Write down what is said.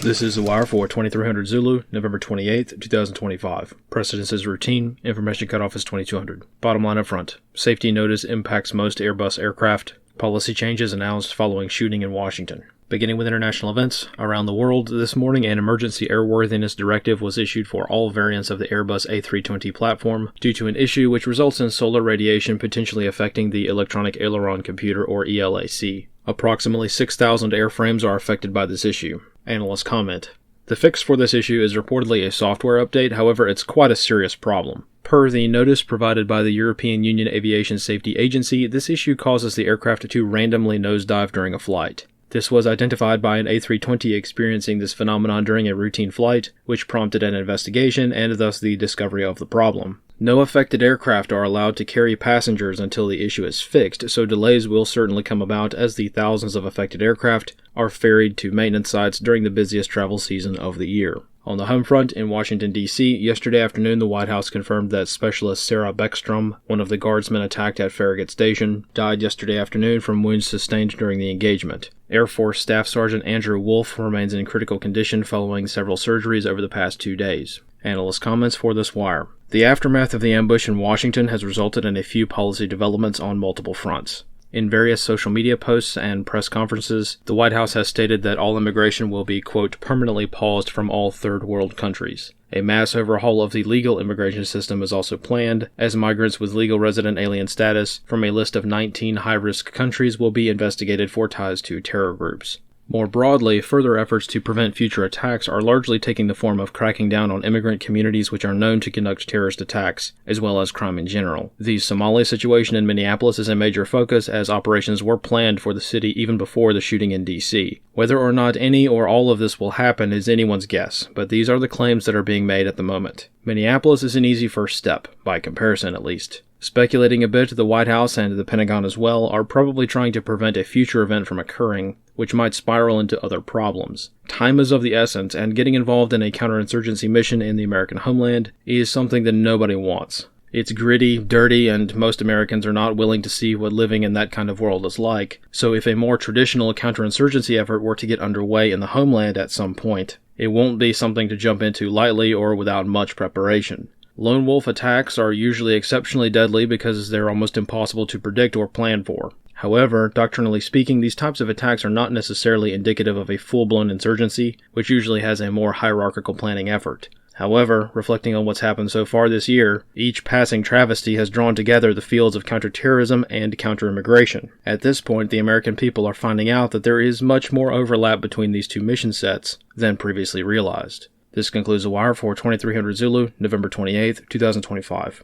This is The Wire for 2300 Zulu, November 28th, 2025. Precedence is routine. Information cutoff is 2200. Bottom line up front. Safety notice impacts most Airbus aircraft. Policy changes announced following shooting in Washington. Beginning with international events, around the world this morning an emergency airworthiness directive was issued for all variants of the Airbus A320 platform due to an issue which results in solar radiation potentially affecting the electronic aileron computer or ELAC. Approximately 6,000 airframes are affected by this issue. Analysts comment. The fix for this issue is reportedly a software update, however it's quite a serious problem. Per the notice provided by the European Union Aviation Safety Agency, this issue causes the aircraft to randomly nosedive during a flight. This was identified by an A320 experiencing this phenomenon during a routine flight, which prompted an investigation and thus the discovery of the problem. No affected aircraft are allowed to carry passengers until the issue is fixed, so delays will certainly come about as the thousands of affected aircraft are ferried to maintenance sites during the busiest travel season of the year. On the home front in Washington, D.C., yesterday afternoon the White House confirmed that Specialist Sarah Beckstrom, one of the guardsmen attacked at Farragut Station, died yesterday afternoon from wounds sustained during the engagement. Air Force Staff Sergeant Andrew Wolf remains in critical condition following several surgeries over the past 2 days. Analyst comments for this wire. The aftermath of the ambush in Washington has resulted in a few policy developments on multiple fronts. In various social media posts and press conferences, the White House has stated that all immigration will be, quote, permanently paused from all third world countries. A mass overhaul of the legal immigration system is also planned, as migrants with legal resident alien status from a list of 19 high-risk countries will be investigated for ties to terror groups. More broadly, further efforts to prevent future attacks are largely taking the form of cracking down on immigrant communities which are known to conduct terrorist attacks, as well as crime in general. The Somali situation in Minneapolis is a major focus, as operations were planned for the city even before the shooting in D.C. Whether or not any or all of this will happen is anyone's guess, but these are the claims that are being made at the moment. Minneapolis is an easy first step, by comparison at least. Speculating a bit, the White House and the Pentagon as well are probably trying to prevent a future event from occurring, which might spiral into other problems. Time is of the essence, and getting involved in a counterinsurgency mission in the American homeland is something that nobody wants. It's gritty, dirty, and most Americans are not willing to see what living in that kind of world is like, so if a more traditional counterinsurgency effort were to get underway in the homeland at some point, it won't be something to jump into lightly or without much preparation. Lone wolf attacks are usually exceptionally deadly because they're almost impossible to predict or plan for. However, doctrinally speaking, these types of attacks are not necessarily indicative of a full-blown insurgency, which usually has a more hierarchical planning effort. However, reflecting on what's happened so far this year, each passing travesty has drawn together the fields of counterterrorism and counterimmigration. At this point, the American people are finding out that there is much more overlap between these two mission sets than previously realized. This concludes The Wire for 2300 Zulu, November 28th, 2025.